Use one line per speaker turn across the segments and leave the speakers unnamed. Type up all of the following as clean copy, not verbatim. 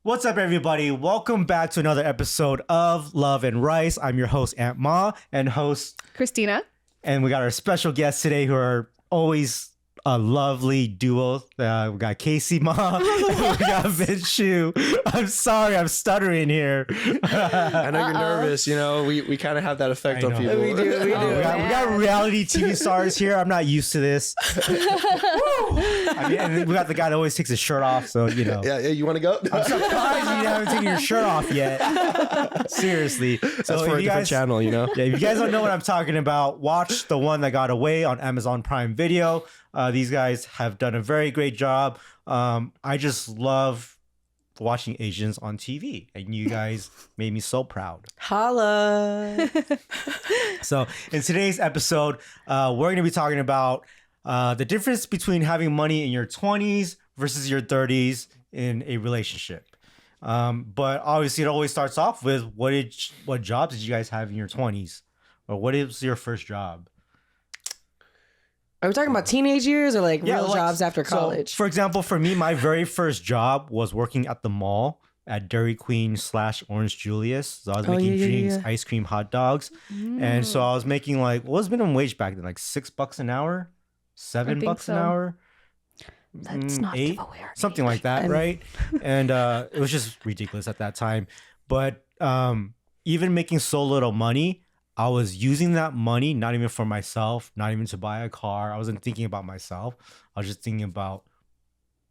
What's up, everybody? Welcome back to another episode of Love and Rice. I'm your host, Aunt Ma, and host
Christina.
And we got our special guests today who are always a lovely duo. We got Kasey Ma, and we got Vince Shu. I'm sorry, I'm stuttering here.
I know you're nervous. You know, we kind of have that effect on people.
We do.
We got reality TV stars here. I'm not used to this. I mean, and we got the guy that always takes his shirt off, so you know.
Yeah, you want to go?
I'm surprised you haven't taken your shirt off yet. Seriously.
That's for a different channel, you know?
Yeah, if you guys don't know what I'm talking about, watch The One That Got Away on Amazon Prime Video. These guys have done a very great job. I just love watching Asians on TV, and you guys made me so proud.
Holla.
So in today's episode, we're going to be talking about the difference between having money in your 20s versus your 30s in a relationship. But obviously it always starts off with what jobs did you guys have in your 20s? Or what is your first job?
Are we talking about teenage years or like real jobs after college?
So, for example, for me, my very first job was working at the mall at Dairy Queen / Orange Julius. So I was making drinks, ice cream, hot dogs. And so I was making like, what was minimum wage back then? Like $6 an hour? $7 an hour?
That's not
$8? Something like that, right? And it was just ridiculous at that time. But even making so little money, I was using that money, not even for myself, not even to buy a car. I wasn't thinking about myself. I was just thinking about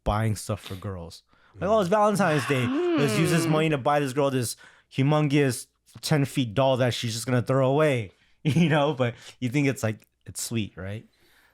buying stuff for girls. Like, oh, it's Valentine's Day. Let's use this money to buy this girl this humongous 10 feet doll that she's just going to throw away, you know? But you think it's like, it's sweet, right?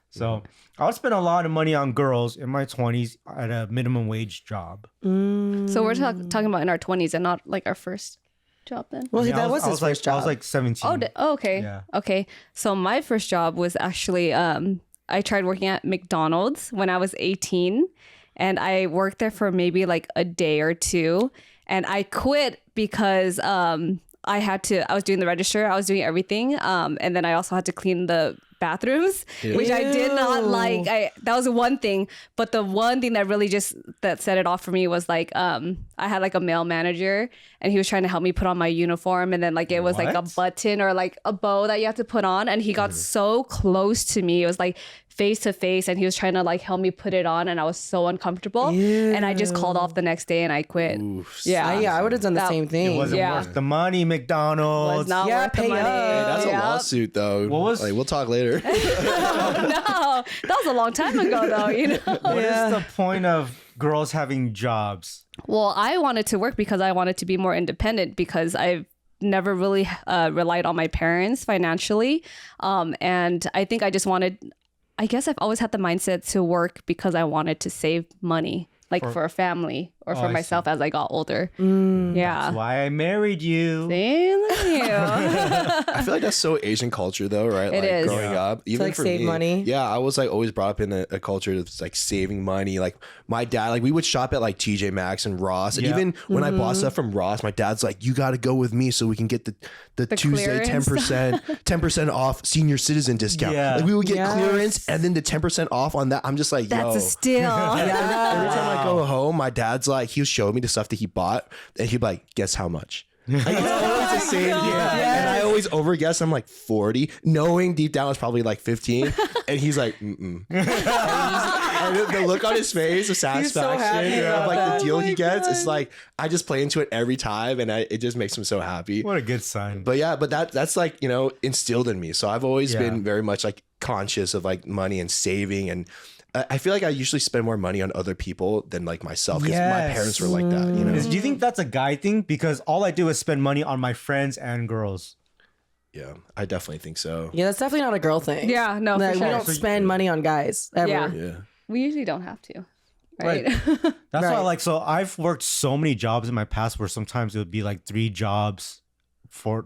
So I would spend a lot of money on girls in my 20s at a minimum wage job.
So we're talking about in our 20s and not like our first job then?
Well, that was his first job.
I was like 17.
Oh, okay.
Yeah.
Okay. So my first job was actually, I tried working at McDonald's when I was 18, and I worked there for maybe like a day or two, and I quit because I was doing the register, I was doing everything, and then I also had to clean the bathrooms, which I did not like. That was one thing, but the one thing that really that set it off for me was like I had like a male manager, and he was trying to help me put on my uniform, and then like it was like a button or like a bow that you have to put on, and he got so close to me. It was like face to face, and he was trying to like help me put it on, and I was so uncomfortable. And I just called off the next day and I quit.
I would have done the same thing.
It wasn't worth the money, McDonald's.
Was not worth the money.
Hey, that's a lawsuit though. We'll talk later.
No, that was a long time ago though, you know.
What is the point of girls having jobs?
Well, I wanted to work because I wanted to be more independent, because I've never really relied on my parents financially. And I think I guess I've always had the mindset to work because I wanted to save money, like for a family or for myself as I got older. Yeah.
That's why I married you.
Thank you.
I feel like that's so Asian culture though, right?
It
like
is.
Growing up, even
like
for
save
me,
money.
Yeah, I was like always brought up in a culture that's like saving money. Like my dad, like we would shop at like TJ Maxx and Ross, and even when I bought stuff from Ross, my dad's like, "You got to go with me so we can get the Tuesday
clearance.
10% off senior citizen discount."
Yeah.
Like we would get clearance and then the 10% off on that. I'm just like,
That's
yo.
a steal.
Every time I go home, my dad's like, he'll show me the stuff that he bought, and he'd be like, "Guess how much?" Like, it's always the same. And I always overguess. I'm like 40, knowing deep down it's probably like 15, and he's like, "Mm-mm." And the look on his face of satisfaction, of like the deal he gets, it's like I just play into it every time, and it just makes him so happy.
What a good sign.
But yeah, that's like, you know, instilled in me. So I've always been very much like conscious of like money and saving, and I feel like I usually spend more money on other people than like myself, because my parents were like that, you know?
Do you think that's a guy thing? Because all I do is spend money on my friends and girls.
Yeah, I definitely think so.
Yeah, that's definitely not a girl thing.
Yeah, no,
Like,
for
we
sure.
don't spend money on guys ever.
Yeah. We usually don't have to. Right.
That's why, like, so I've worked so many jobs in my past where sometimes it would be like 3 jobs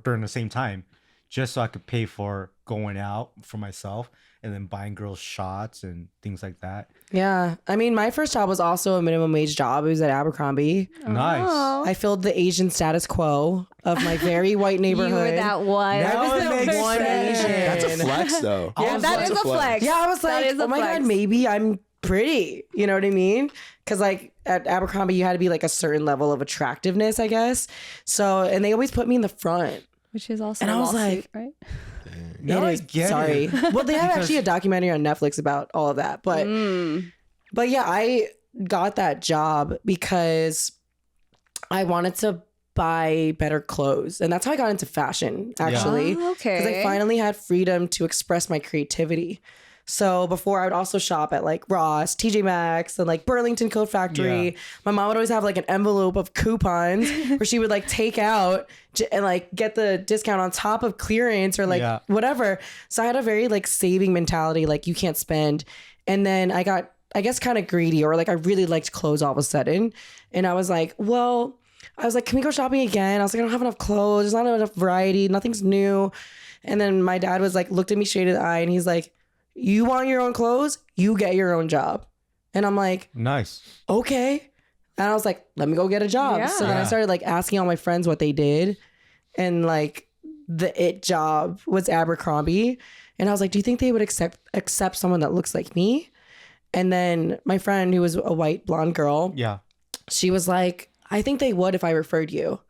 during the same time, just so I could pay for going out for myself and then buying girls shots and things like that.
Yeah. I mean, my first job was also a minimum wage job. It was at Abercrombie.
Nice.
I filled the Asian status quo of my very white neighborhood.
You were that one.
Now
I was
it
the
makes
one
sense.
Asian.
That's a flex though.
Yeah, that is a flex.
Yeah, I was like, oh my God, maybe I'm pretty. You know what I mean? Because like at Abercrombie, you had to be like a certain level of attractiveness, I guess. So, and they always put me in the front.
Which is also
And
a
I was
lawsuit,
like,
right?
No, I
It is.
get
Sorry.
it.
Well, they have actually a documentary on Netflix about all of that. But yeah, I got that job because I wanted to buy better clothes. And that's how I got into fashion, actually.
Oh, okay.
Because I finally had freedom to express my creativity. So before I would also shop at like Ross, TJ Maxx, and like Burlington Coat Factory.
Yeah.
My mom would always have like an envelope of coupons where she would like take out and like get the discount on top of clearance or like whatever. So I had a very like saving mentality, like you can't spend. And then I got, I guess, kind of greedy, or like I really liked clothes all of a sudden. And I was like, well, can we go shopping again? I was like, I don't have enough clothes. There's not enough variety. Nothing's new. And then my dad was like, looked at me straight in the eye and he's like, you want your own clothes? You get your own job. And I'm like,
Nice.
okay. And I was like, let me go get a job.
Yeah.
So then I
Yeah.
started like asking all my friends what they did. And like the it job was Abercrombie. And I was like, do you think they would accept someone that looks like me? And then my friend, who was a white blonde girl,
Yeah.
she was like, I think they would if I referred you.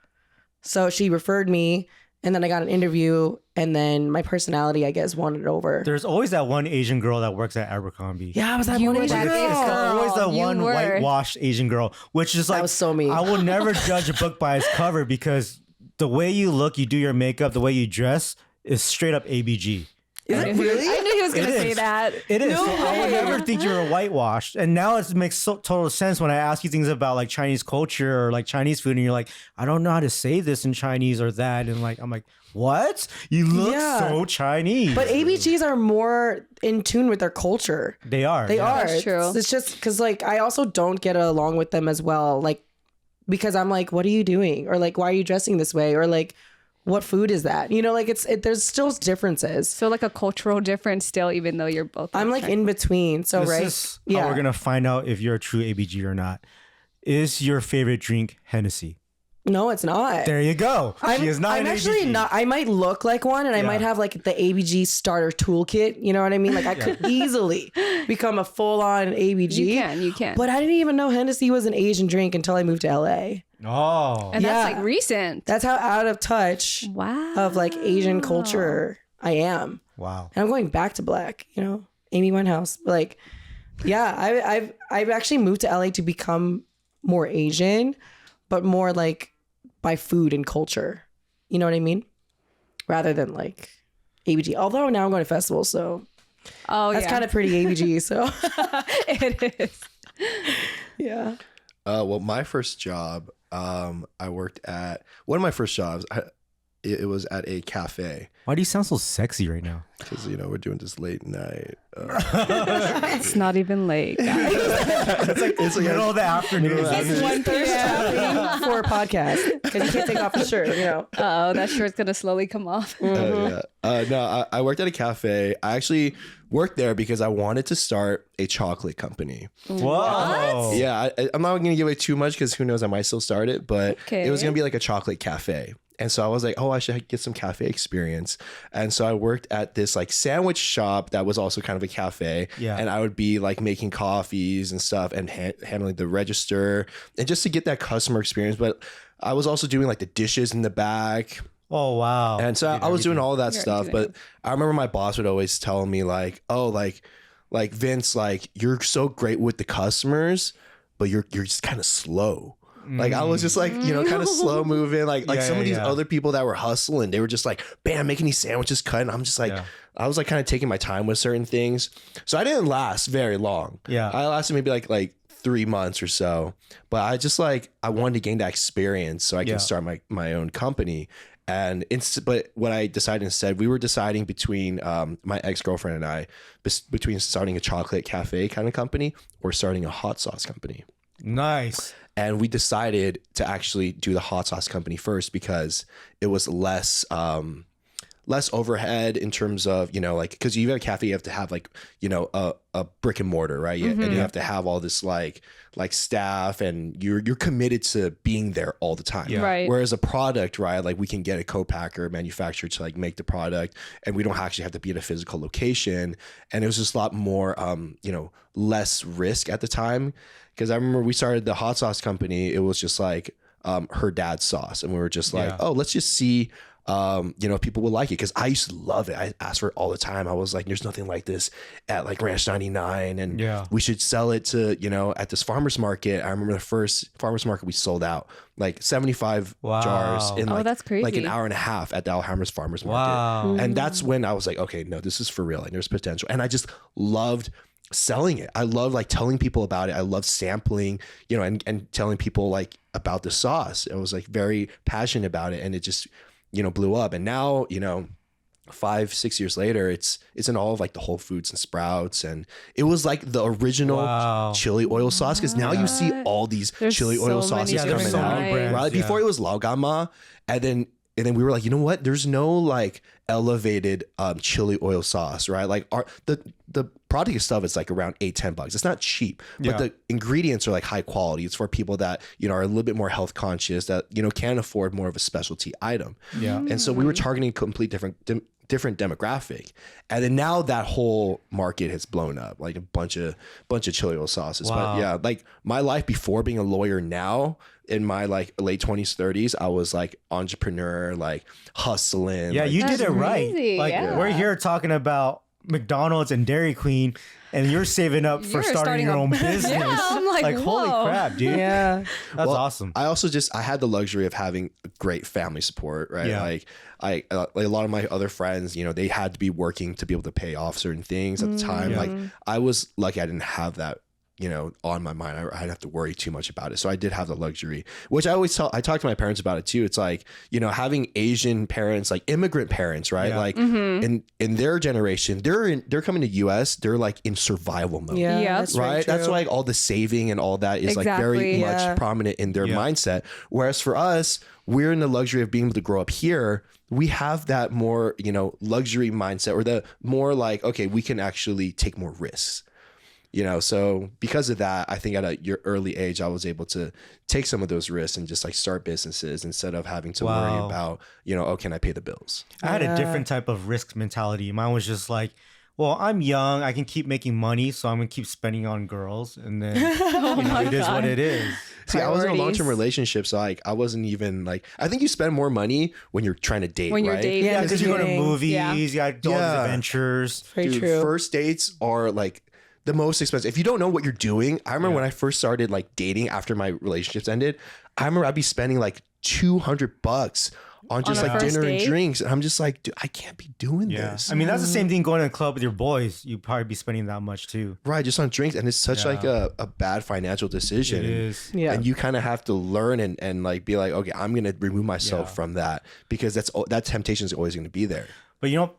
So she referred me. And then I got an interview, and then my personality, I guess, won it over.
There's always that one Asian girl that works at Abercrombie.
Yeah, I was that
You
one
were
Asian
that
girl.
Asian
It's
girl.
always that
You
one
were.
whitewashed Asian girl, which is like,
was so me.
I will never judge a book by its cover because the way you look, you do your makeup, the way you dress is straight up ABG.
Is it really?
I knew he was going to
It
say
is.
that.
It is.
No
So I would
way.
never think you were whitewashed. And now it makes total sense when I ask you things about like Chinese culture or like Chinese food, and you're like, I don't know how to say this in Chinese or that. And like, I'm like, what? You look
Yeah.
so Chinese.
But ABGs are more in tune with their culture.
They are.
They
yeah.
are.
That's true.
It's just because like I also don't get along with them as well. Like because I'm like, what are you doing? Or like, why are you dressing this way? Or like, what food is that? You know, like there's still differences.
So like a cultural difference still, even though you're both.
I'm like in between. So
This
right.
is how we're gonna find out if you're a true ABG or not. Is your favorite drink Hennessy?
No, it's not.
There you go. She is not
I'm
an
actually
ABG.
not. I might look like one, and I
Yeah.
might have like the ABG starter toolkit. You know what I mean? Like I could easily become a full-on ABG.
You can.
But I didn't even know Hennessy was an Asian drink until I moved to LA.
Oh.
And that's
Yeah.
like recent.
That's how out of touch
Wow.
of like Asian culture I am.
Wow.
And I'm going back to black. You know, Amy Winehouse. Like, yeah, I've actually moved to LA to become more Asian, but more like by food and culture. You know what I mean? Rather than like ABG. Although now I'm going to festivals, so
Oh,
that's
yeah.
kind of pretty ABG. So
It is.
yeah.
Well, my first job, I worked at one of my first jobs. It was at a cafe
Why do you sound so sexy right now?
because we're doing this late night.
It's not even late. guys.
It's like
Middle of the afternoon.
It's 1 p.m. for a podcast because you can't take off the shirt, you know.
Oh, that shirt's gonna slowly come off.
No, I worked at a cafe. I actually worked there because I wanted to start a chocolate company.
Whoa.
Yeah, I'm not going to give away too much because who knows, I might still start it, but
Okay.
it was going to be like a chocolate cafe. And so I was like, oh, I should get some cafe experience. And so I worked at this like sandwich shop that was also kind of a cafe.
Yeah.
And I would be like making coffees and stuff and handling the register and just to get that customer experience. But I was also doing like the dishes in the back.
Oh, wow.
And so I was doing all of that
You're
stuff,
doing
but I remember my boss would always tell me like, oh, like Vince, like you're so great with the customers, but you're just kind of slow. Like I was just like, kind of slow moving. Like
Yeah,
some of these
yeah.
other people that were hustling, they were just like, bam, making these sandwiches, cutting. I'm just like,
Yeah.
I was like kind of taking my time with certain things. So I didn't last very long.
Yeah.
I lasted maybe like 3 months or so. But I just like, I wanted to gain that experience so I can
Yeah.
start my own company. And but what I decided instead, we were deciding between my ex-girlfriend and I, between starting a chocolate cafe kind of company or starting a hot sauce company.
Nice.
And we decided to actually do the hot sauce company first because it was less less overhead in terms of, you know, like, because you have a cafe, you have to have like, you know, a brick and mortar, right? And you have to have all this like staff, and you're committed to being there all the time.
Yeah.
Right.
Whereas a product, right? Like we can get a co-packer manufacturer to like make the product, and we don't actually have to be at a physical location. And it was just a lot more, you know, less risk at the time. Because I remember we started the hot sauce company. It was just like her dad's sauce, and we were just like, oh, let's just see. You know, people will like it, because I used to love it. I asked for it all the time. I was like, there's nothing like this at like Ranch 99, and we should sell it to, you know, at this farmer's market. I remember the first farmer's market we sold out like 75 jars in like,
that's crazy.
like an hour and a half at the Alhambra farmer's market. And that's when I was like, okay, no, this is for real. Like there's potential. And I just loved selling it. I love like telling people about it. I love sampling, you know, and telling people like about the sauce. I was like very passionate about it, and it just, you know, blew up. And now, you know, 5-6 years later, it's in all of like the Whole Foods and Sprouts, and it was like the original chili oil sauce, because now you see all these chili oil sauces coming out. Right? Before it was Laogama, and then we were like, you know what? There's no like elevated chili oil sauce, right? Like the product itself is like around $8-10. It's not cheap, but the ingredients are like high quality. It's for people that, you know, are a little bit more health conscious, that, you know, can afford more of a specialty item. And so we were targeting complete different demographic. And then now that whole market has blown up, like a bunch of chili oil sauces. But yeah, like my life before being a lawyer, now in my like late 20s, 30s, I was like entrepreneur, like hustling.
Yeah,
like,
you did it right. Like we're here talking about McDonald's and Dairy Queen, and you're saving up for starting your own business.
Yeah, I'm like,
holy crap, dude.
Yeah.
That's awesome.
I also I had the luxury of having great family support, right? Like like a lot of my other friends, you know, they had to be working to be able to pay off certain things at the time. Like I was lucky I didn't have that, you know, on my mind. I didn't have to worry too much about it. So I did have the luxury, which I always I talk to my parents about it too. It's like, you know, having Asian parents, like immigrant parents, right? Like in their generation, they're coming to US, they're like in survival mode.
That's
right. That's why like all the saving and all that is like very much prominent in their mindset. Whereas for us, we're in the luxury of being able to grow up here. We have that more, you know, luxury mindset, or the more like, okay, we can actually take more risks. You know, so because of that, I think at your early age, I was able to take some of those risks and just like start businesses instead of having to worry about, you know, oh, can I pay the bills?
I had a different type of risk mentality. Mine was just like, well, I'm young, I can keep making money, so I'm gonna keep spending on girls, and then it is what it is.
See, I was in a long-term relationship, so like I wasn't even like, I think you spend more money when you're trying to date,
when you're
right?
dating.
Yeah, because you go to movies, you got all these adventures.
Very true.
First dates are like the most expensive. If you don't know what you're doing, I remember when I first started like dating after my relationships ended, I remember I'd be spending like $200 on just like dinner and drinks. And I'm just like, dude, I can't be doing this.
I mean, that's the same thing going to a club with your boys. You'd probably be spending that much too.
Right, just on drinks. And it's such like a bad financial decision.
It is.
And you kind of have to learn and like be like, okay, I'm going to remove myself from that, because that temptation is always going to be there.
But you know,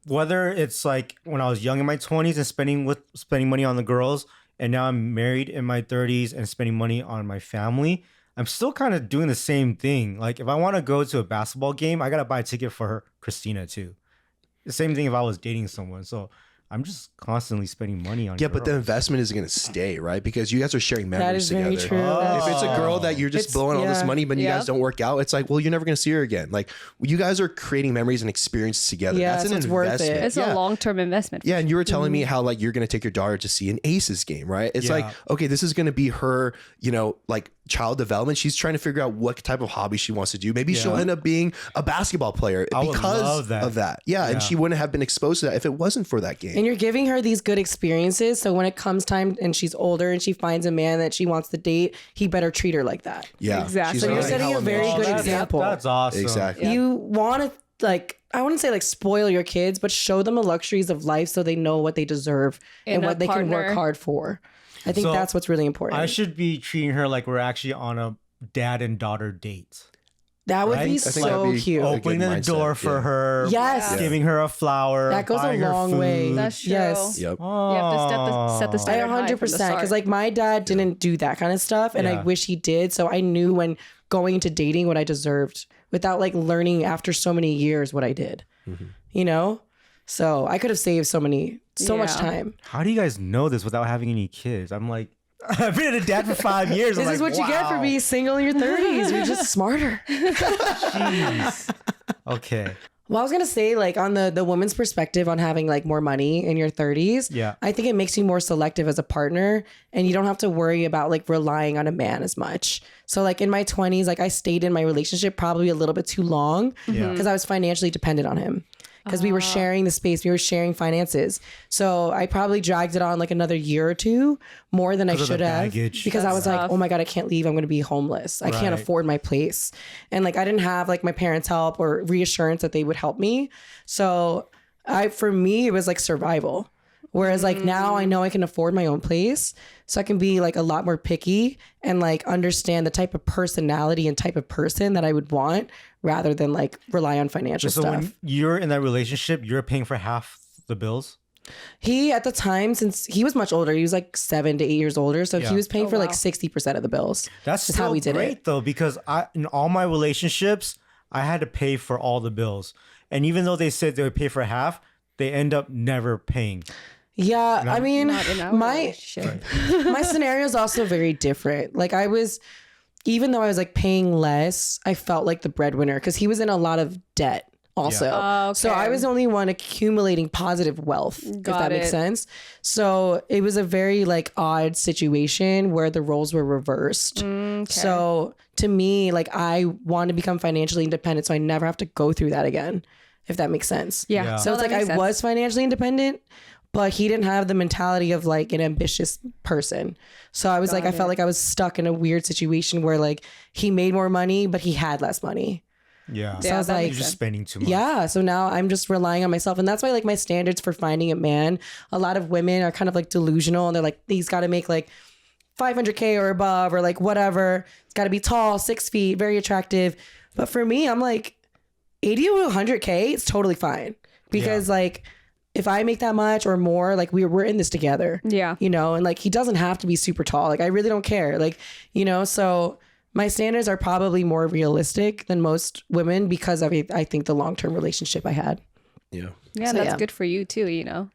whether it's like when I was young in my 20s and spending money on the girls, and now I'm married in my 30s and spending money on my family, I'm still kind of doing the same thing. Like if I want to go to a basketball game, I got to buy a ticket for her, Christina, too. The same thing if I was dating someone. So I'm just constantly spending money on girls.
But the investment isn't going to stay, right? Because you guys are sharing memories together.
That is very true.
If it's a girl that you're just blowing all this money, but you guys don't work out, it's like, well, you're never going to see her again. Like you guys are creating memories and experiences together.
Yeah,
that's an investment.
worth it.
It's a long-term investment.
Yeah, and you were telling me how like you're going to take your daughter to see an Aces game, right? It's like, okay, this is going to be her, you know, like child development. She's trying to figure out what type of hobby she wants to do. Maybe she'll end up being a basketball player because of that. Yeah, and she wouldn't have been exposed to that if it wasn't for that game.
And you're giving her these good experiences, so when it comes time and she's older and she finds a man that she wants to date, he better treat her like that.
Yeah,
exactly.
So you're setting a very good example.
That's awesome.
Exactly.
You want to like, I wouldn't say like spoil your kids, but show them the luxuries of life so they know what they deserve and what they can work hard for. I think that's what's really important.
I should be treating her like we're actually on a dad and daughter date.
That would be so cute.
Opening the door for her.
Yes.
Giving her a flower.
That goes a long way.
That's true.
Yes.
Yep.
You have to set the standard high from the
100%.
start.
Because like my dad didn't do that kind of stuff, and I wish he did. So I knew when going into dating what I deserved without like learning after so many years what I did. you know? So I could have saved so much time.
How do you guys know this without having any kids? I'm like, I've been a dad for 5 years.
This is what you get for being single in your 30s. You're just smarter.
Jeez. Okay.
Well, I was going to say, like, on the woman's perspective on having, like, more money in your 30s, I think it makes you more selective as a partner, and you don't have to worry about, like, relying on a man as much. So, like, in my 20s, like, I stayed in my relationship probably a little bit too long because I was financially dependent on him. Because we were sharing the space, we were sharing finances. So I probably dragged it on like another year or two more than I should have. Because I was like, oh my God, I can't leave. I'm going to be homeless. I can't afford my place. And like, I didn't have like my parents' help or reassurance that they would help me. So for me, it was like survival. Whereas like now I know I can afford my own place. So I can be like a lot more picky and like understand the type of personality and type of person that I would want rather than like rely on financial stuff. So when
you're in that relationship, you're paying for half the bills?
He, at the time, since he was much older, he was like 7 to 8 years older. So he was paying for like 60% of the bills.
That's how we did great though, because in all my relationships, I had to pay for all the bills. And even though they said they would pay for half, they end up never paying.
Yeah, I mean, my scenario is also very different. Like even though I was like paying less, I felt like the breadwinner because he was in a lot of debt also. Yeah. So I was the only one accumulating positive wealth, if that makes sense. So it was a very like odd situation where the roles were reversed. So to me, like I want to become financially independent so I never have to go through that again, if that makes sense. Yeah. So it's like I was financially independent, but he didn't have the mentality of like an ambitious person. So I was I felt like I was stuck in a weird situation where like he made more money, but he had less money.
Yeah.
So I was like,
you're just spending too much.
Yeah. So now I'm just relying on myself. And that's why like my standards for finding a man, a lot of women are kind of like delusional and they're like, he's got to make like 500K or above or like whatever. It's got to be tall, 6 feet, very attractive. But for me, I'm like 80 to 100K, it's totally fine. Because like, if I make that much or more, like we're in this together. Yeah. You know, and like he doesn't have to be super tall. Like I really don't care. Like, you know, so my standards are probably more realistic than most women because of I think the long-term relationship I had.
Yeah.
Yeah, so, that's good for you too, you know.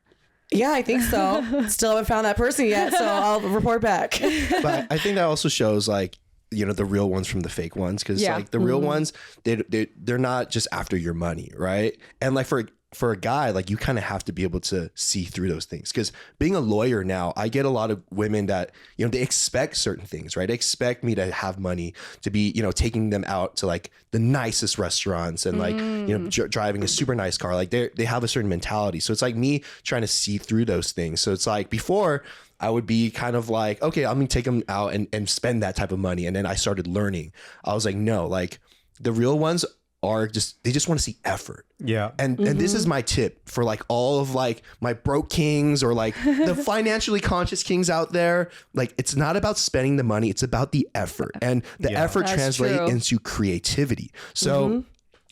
Yeah, I think so. Still haven't found that person yet, so I'll report back.
But I think that also shows like, you know, the real ones from the fake ones. Cause like the real ones, they're not just after your money. Right. And like for a guy, like you kind of have to be able to see through those things. Because being a lawyer now, I get a lot of women that, you know, they expect certain things, right? They expect me to have money, to be, you know, taking them out to like the nicest restaurants and like, you know, driving a super nice car. Like they have a certain mentality. So it's like me trying to see through those things. So it's like before I would be kind of like, okay, I'm going to take them out and spend that type of money. And then I started learning. I was like, no, like the real ones they just want to see effort. Yeah. And this is my tip for like all of like my broke kings or like the financially conscious kings out there. Like it's not about spending the money. It's about the effort, and the effort translates into creativity. So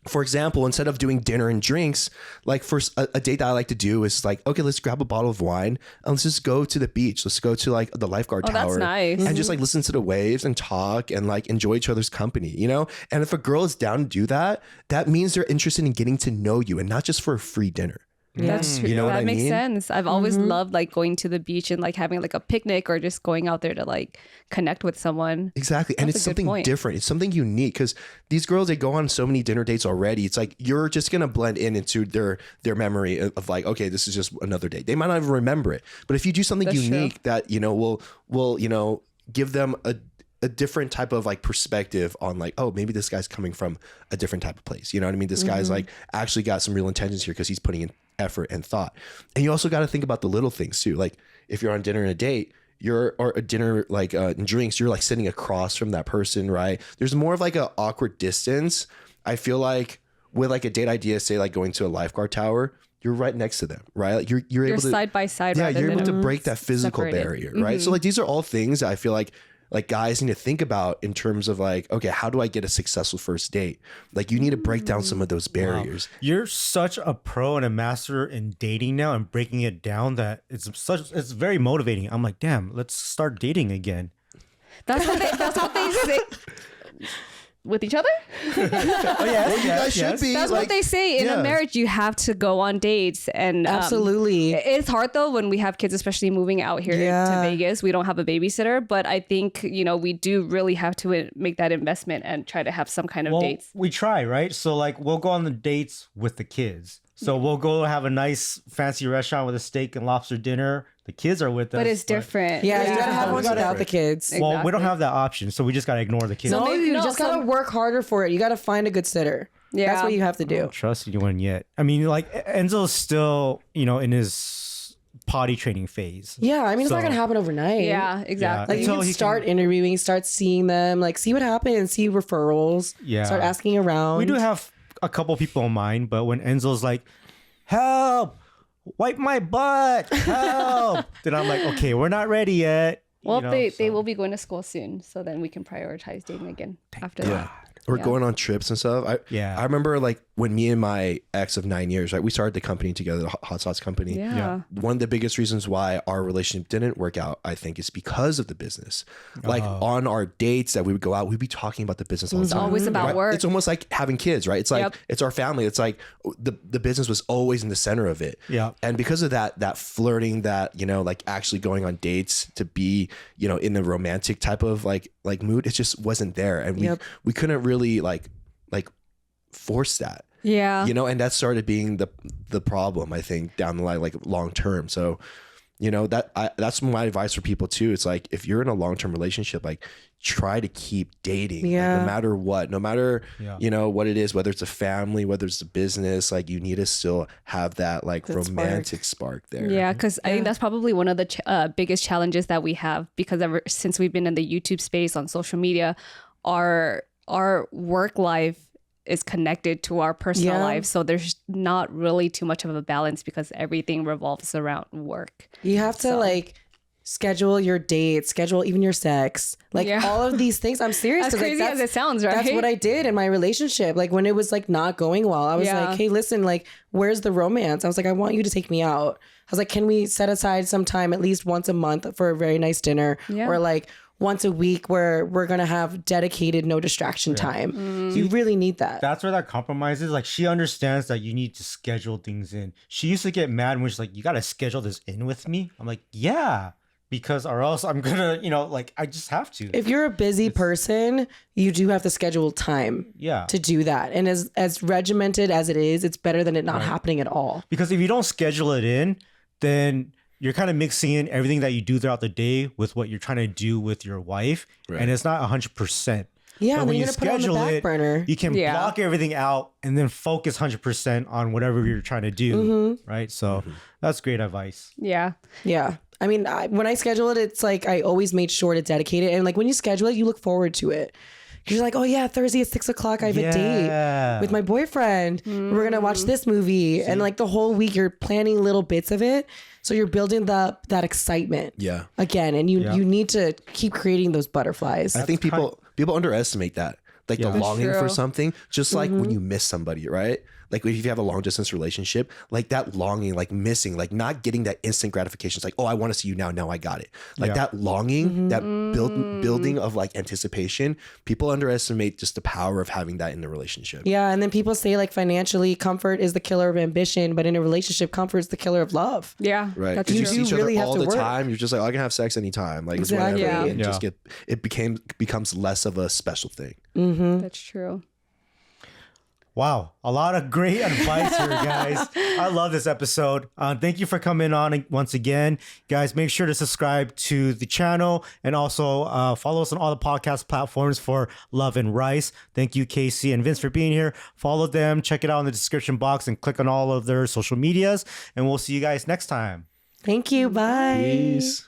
for example, instead of doing dinner and drinks, like for a date that I like to do is like, okay, let's grab a bottle of wine and let's just go to the beach. Let's go to like the lifeguard tower.
That's nice.
And just like listen to the waves and talk and like enjoy each other's company, you know? And if a girl is down to do that, that means they're interested in getting to know you and not just for a free dinner.
That's true.
You know
that makes
mean?
sense. I've always loved like going to the beach and like having like a picnic or just going out there to like connect with someone.
Exactly. And it's something different. It's something unique because these girls, they go on so many dinner dates already. It's like you're just going to blend into their memory of like, okay, this is just another date. They might not even remember it. But if you do something unique that, you know, will, you know, give them a different type of like perspective on like, oh, maybe this guy's coming from a different type of place. You know what I mean? This guy's like actually got some real intentions here because he's putting in effort and thought. And you also got to think about the little things too. Like if you're on dinner and a date, or a dinner like and drinks, you're like sitting across from that person, right? There's more of like an awkward distance. I feel like with like a date idea, say like going to a lifeguard tower, you're right next to them, right? Like you're able to
side by side.
Yeah, you're able to break that physical barrier, right? So like these are all things that I feel like guys need to think about in terms of like, okay, how do I get a successful first date? Like you need to break down some of those barriers.
Wow. You're such a pro and a master in dating now and breaking it down that it's very motivating. I'm like, damn, let's start dating again.
That's what they say. with each other.
Oh, yes,
You guys should be.
That's
like,
what they say in a marriage. You have to go on dates, and
Absolutely.
it's hard though when we have kids, especially moving out here to Vegas. We don't have a babysitter, but I think we do really have to make that investment and try to have some kind of dates.
We try, right? So like we'll go on the dates with the kids. So we'll go have a nice fancy restaurant with a steak and lobster dinner. The kids are with us.
But it's different.
Yeah, you gotta have one without the kids.
Well, we don't have that option, so we just gotta ignore the kids.
No, you just gotta work harder for it. You gotta find a good sitter.
Yeah.
That's what you have to do.
I don't trust anyone yet. I mean, like Enzo's still, in his potty training phase.
Yeah, I mean, it's not gonna happen overnight.
Yeah, exactly.
Like you can start interviewing, start seeing them, like see what happens, see referrals.
Yeah.
Start asking around.
We do have a couple people in mind, but when Enzo's like, help, wipe my butt, help, then I'm like, okay, we're not ready yet.
Well, they will be going to school soon, so then we can prioritize dating again after that.
We're going on trips and stuff. I remember like when me and my ex of 9 years, right? We started the company together, the hot sauce company.
Yeah.
One of the biggest reasons why our relationship didn't work out, I think, is because of the business. Like on our dates that we would go out, we'd be talking about the business all the time.
It's always about work.
It's almost like having kids, right? It's like it's our family. It's like the business was always in the center of it.
Yeah.
And because of that flirting, that like actually going on dates to be in the romantic type of like mood, it just wasn't there, and we couldn't really like force that.
Yeah.
And that started being the problem, I think, down the line, like long term. So that's my advice for people too. It's like, if you're in a long-term relationship, like try to keep dating, like, no matter what, what it is, whether it's a family, whether it's a business, like you need to still have that like romantic spark there.
Yeah, because I think that's probably one of the biggest challenges that we have, because ever since we've been in the YouTube space on social media, our work life is connected to our personal life, so there's not really too much of a balance because everything revolves around work.
You have to like schedule your dates, schedule even your sex, like all of these things. I'm serious.
As crazy as it sounds, right?
That's what I did in my relationship. Like when it was like not going well, I was like, hey, listen, like where's the romance? I was like, I want you to take me out. I was like, can we set aside some time at least once a month for a very nice dinner, or like once a week where we're going to have dedicated no distraction time. You really need that.
That's where that compromise is. Like, she understands that you need to schedule things in. She used to get mad when she's like, you got to schedule this in with me. I'm like, yeah, because or else I'm going to, like, I just have to.
If you're a busy person, you do have to schedule time to do that. And as regimented as it is, it's better than it not happening at all.
Because if you don't schedule it in, then you're kind of mixing in everything that you do throughout the day with what you're trying to do with your wife. Right. And it's not 100%.
Yeah,
but
when you schedule it on the back burner,
you can block everything out and then focus 100% on whatever you're trying to do. Right. So that's great advice.
Yeah.
Yeah. I mean, when I schedule it, it's like I always made sure to dedicate it. And like when you schedule it, you look forward to it. You're like, oh yeah, Thursday at 6 o'clock, I have a date with my boyfriend. We're going to watch this movie. And like the whole week you're planning little bits of it. So you're building that excitement again. And you need to keep creating those butterflies.
I think people underestimate that. Like the longing for something, just like when you miss somebody, right? Like if you have a long distance relationship, like that longing, like missing, like not getting that instant gratification. It's like, oh, I want to see you now. Now I got it. Like that longing, that building of like anticipation. People underestimate just the power of having that in the relationship.
Yeah. And then people say like financially, comfort is the killer of ambition, but in a relationship, comfort is the killer of love.
Yeah.
Right. Because you see each other all the time. You're just like, oh, I can have sex anytime. Like it's whatever. Yeah. And just becomes less of a special thing.
That's true.
Wow, a lot of great advice here, guys. I love this episode. Thank you for coming on once again. Guys, make sure to subscribe to the channel and also follow us on all the podcast platforms for Love and Rice. Thank you, Kasey and Vince, for being here. Follow them, check it out in the description box, and click on all of their social medias. And we'll see you guys next time.
Thank you. Bye.
Peace.